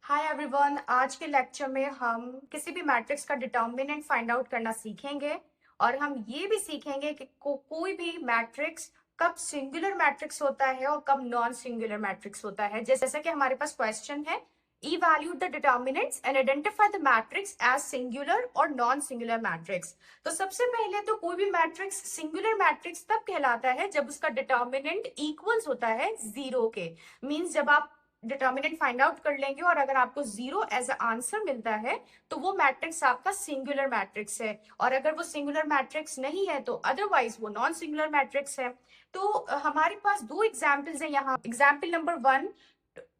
Hi everyone, आज के lecture में हम किसी भी मैट्रिक्स का डिटर्मिनेंट फाइंड आउट करना सीखेंगे और हम ये भी सीखेंगे कि कोई भी मैट्रिक्स कब सिंगुलर मैट्रिक्स होता है और कब नॉन सिंगुलर मैट्रिक्स होता है। जैसे कि हमारे पास क्वेश्चन है, evaluate the determinants and identify the matrix as singular और नॉन सिंगुलर मैट्रिक्स। तो सबसे पहले तो कोई भी मैट्रिक्स सिंगुलर मैट्रिक्स तब कहलाता है जब उसका डिटर्मिनेंट इक्वल्स होता है जीरो के। मींस जब आप डिटर्मिनेंट फाइंड आउट कर लेंगे और अगर आपको जीरो एज अ आंसर मिलता है तो वो मैट्रिक्स आपका सिंगुलर मैट्रिक्स है, और अगर वो सिंगुलर मैट्रिक्स नहीं है तो अदरवाइज वो नॉन सिंगुलर मैट्रिक्स है। तो हमारे पास दो एग्जाम्पल्स हैं यहाँ। एग्जाम्पल नंबर 1,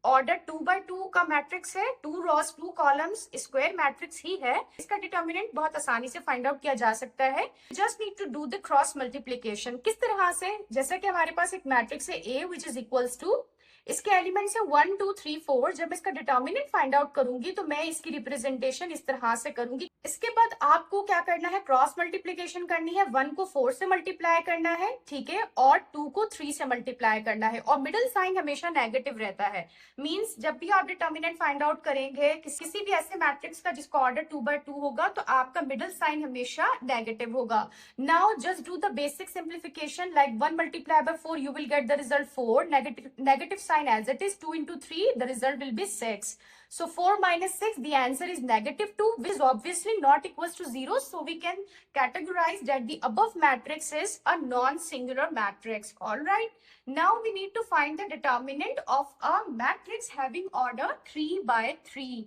ऑर्डर 2 by 2 का मैट्रिक्स है, 2 रॉस 2 कॉलम्स, स्क्वायर मैट्रिक्स ही है। इसका डिटर्मिनेंट बहुत आसानी से फाइंड आउट किया जा सकता है। Just need to do the cross multiplication. किस तरह से? जैसे कि हमारे पास एक मैट्रिक्स है A which is equals to, इसके एलिमेंट्स है 1 2 3 4। जब इसका डिटर्मिनेंट फाइंड आउट करूंगी तो मैं इसकी रिप्रेजेंटेशन इस तरह से करूंगी। इसके बाद आपको क्या करना है, क्रॉस मल्टीप्लीकेशन करनी है। 1 को 4 से मल्टीप्लाई करना है, ठीक है, और 2 को 3 से मल्टीप्लाई करना है, और मिडिल साइन हमेशा नेगेटिव रहता है। मींस जब भी आप डिटर्मिनेंट फाइंड आउट करेंगे किसी भी ऐसे मैट्रिक्स का जिसका ऑर्डर 2 by 2 होगा तो आपका मिडिल साइन हमेशा नेगेटिव होगा। Now just do the basic simplification, like 1 multiplied by 4 you will get the result 4, negative sign as it is, 2 into 3 the result will be 6. So 4 minus 6, the answer is -2, which is obviously not equals to 0. So we can categorize that the above matrix is a non-singular matrix. All right. Now we need to find the determinant of a matrix having order 3 by 3.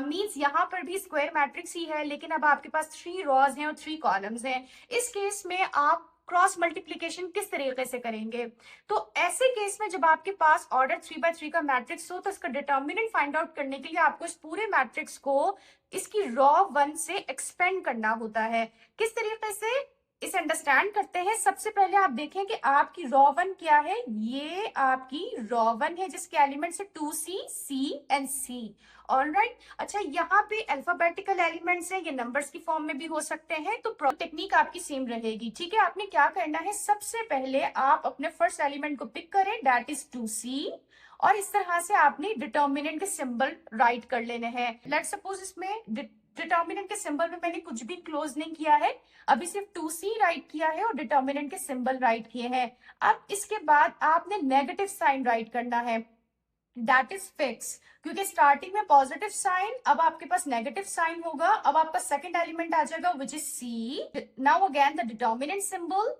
Means यहाँ पर भी square matrix ही है, लेकिन अब आपके पास 3 rows हैं और 3 columns हैं। इस केस में आप क्रॉस मल्टीप्लीकेशन किस तरीके से करेंगे? तो ऐसे केस में जब आपके पास ऑर्डर 3 by 3 का मैट्रिक्स हो तो इसका डिटर्मिनेंट फाइंड आउट करने के लिए आपको इस पूरे मैट्रिक्स को इसकी रॉ 1 से एक्सपेंड करना होता है। किस तरीके से इसे अंडरस्टैंड करते हैं? सबसे पहले आप देखें कि आपकी रॉ 1 क्या है। ये आपकी रॉ 1 है जिसके एलिमेंट्स है 2C, C and C। Alright. अच्छा, यहाँ पे अल्फाबेटिकल एलिमेंट्स हैं, ये नंबर्स की फॉर्म में भी हो सकते हैं, तो टेक्निक आपकी सेम रहेगी। ठीक है, आपने क्या करना है, सबसे पहले आप अपने फर्स्ट एलिमेंट को पिक करें, दैट इज 2C, और इस तरह से आपने डिटर्मिनेंट के सिंबल राइट कर लेने हैं। लेट्स सपोज इसमें डिटर्मिनेंट के सिंबल में मैंने कुछ भी क्लोज नहीं किया है, अभी सिर्फ 2C राइट किया है और डिटर्मिनेंट के सिंबल राइट किए हैं। अब इसके बाद आपने नेगेटिव साइन राइट करना है, दैट इज फिक्स, क्योंकि स्टार्टिंग में पॉजिटिव साइन, अब आपके पास नेगेटिव साइन होगा। अब आपका सेकंड एलिमेंट आ जाएगा which is C। Now again the determinant symbol,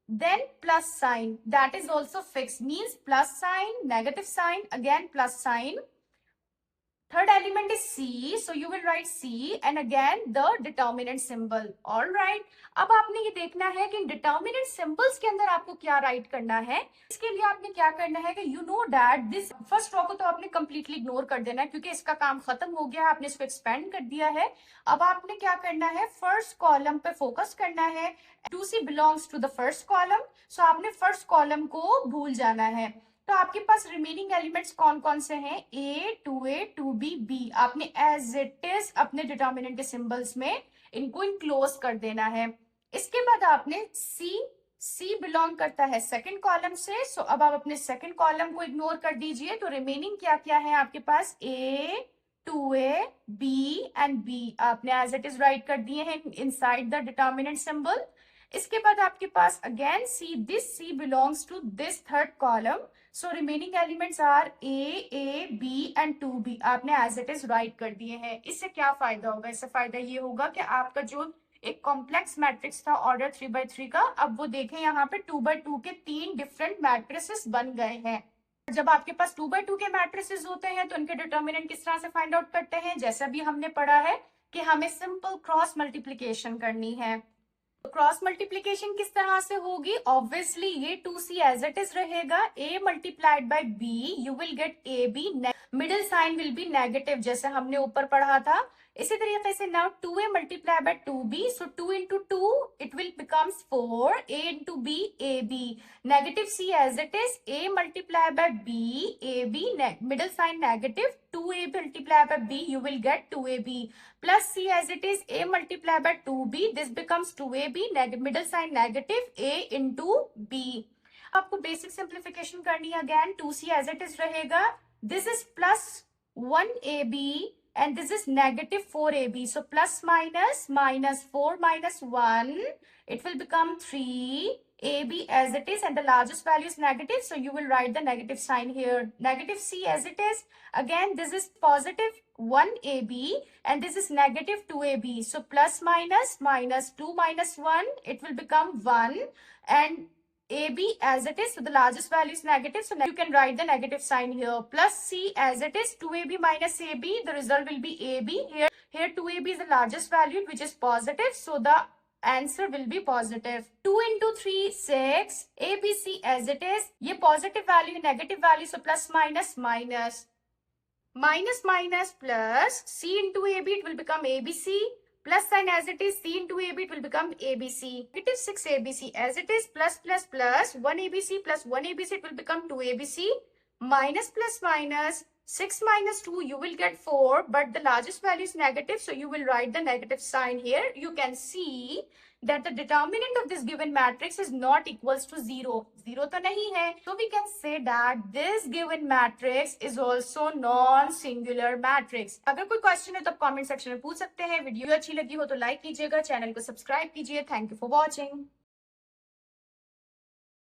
then plus sign, that is also fixed, means plus sign, negative sign, again plus sign. Third element is C, so you will write C and again the determinant symbol. All right. अब आपने ये देखना है कि determinant symbols के अंदर आपको क्या राइट करना है। इसके लिए आपने क्या करना है कि you know that this first row को तो आपने completely ignore कर देना है क्योंकि इसका काम खत्म हो गया, आपने इसको expand कर दिया है। अब आपने क्या करना है, फर्स्ट कॉलम पे फोकस करना है। 2C belongs to the first column, so आपने फर्स्ट कॉलम को भूल जाना है। तो आपके पास रिमेनिंग एलिमेंट्स कौन कौन से हैं, A, 2A, 2B, B। आपने एज इट इज अपने डिटर्मिनेंट के सिंबल्स में इनको इनक्लोज कर देना है। इसके बाद आपने C बिलोंग करता है सेकंड कॉलम से, सो अब आप अपने सेकंड कॉलम को इग्नोर कर दीजिए। तो रिमेनिंग क्या क्या है आपके पास, A, 2A, B and B आपने एज इट इज राइट कर दिए हैं इनसाइड द डिटर्मिनेंट सिंबल। इसके बाद आपके पास again this C belongs to this third column, so remaining elements are A, B and 2B आपने एज इट इज राइट कर दिए हैं। इससे क्या फायदा होगा? इससे फायदा ये होगा कि आपका जो एक कॉम्प्लेक्स मैट्रिक्स था ऑर्डर 3 by 3 का, अब वो देखें यहाँ पे 2 by 2 के 3 डिफरेंट मैट्रिसेस बन गए हैं। जब आपके पास 2 by 2 के मैट्रिसेस होते हैं तो उनके डिटर्मिनेंट किस तरह से फाइंड आउट करते हैं? जैसा भी हमने पढ़ा है कि हमें सिंपल क्रॉस मल्टीप्लीकेशन करनी है। क्रॉस मल्टीप्लीकेशन किस तरह से होगी? ऑब्वियसली ये 2C एज इट इज रहेगा, A multiplied by B you will get AB, middle sign will be negative जैसे हमने ऊपर पढ़ा था। इसी तरीके से now 2A multiply by 2B, so 2 into 2 it will becomes 4, A into B, AB, negative C as it is, A multiply by B, AB, middle sign negative, 2A multiply by B you will get 2AB, plus C as it is, A multiply by 2B, this becomes 2AB, middle sign negative, A into B। आपको basic simplification करनी है, again 2C as it is रहेगा, this is plus 1ab, and this is negative 4ab. So plus minus, minus 4 minus 1, it will become 3ab as it is, and the largest value is negative. So you will write the negative sign here. Negative c as it is. Again, this is positive 1ab and this is negative 2ab. So plus minus, minus 2 minus 1, it will become 1, and AB as it is, so the largest value is negative, so you can write the negative sign here. Plus C as it is, 2AB minus AB, the result will be AB. Here 2AB is the largest value, which is positive, so the answer will be positive. 2 into 3, 6. ABC as it is, ये positive value, negative value, so plus minus minus. Minus minus plus, C into AB, it will become ABC. Plus sign as it is, C into AB, it will become ABC. Negative 6 ABC as it is, plus plus plus, 1 ABC plus 1 ABC, it will become 2 ABC. Minus plus minus, 6 minus 2, you will get 4, but the largest value is negative, so you will write the negative sign here. You can see that the determinant of this given matrix is not equals to 0. 0 तो नहीं है. So we can say that this given matrix is also non-singular matrix. अगर कोई question है तो आप comment section में पूछ सकते हैं. वीडियो अच्छी लगी हो तो लाइक कीजिएगा, चैनल को सब्सक्राइब कीजिए. Thank you for watching.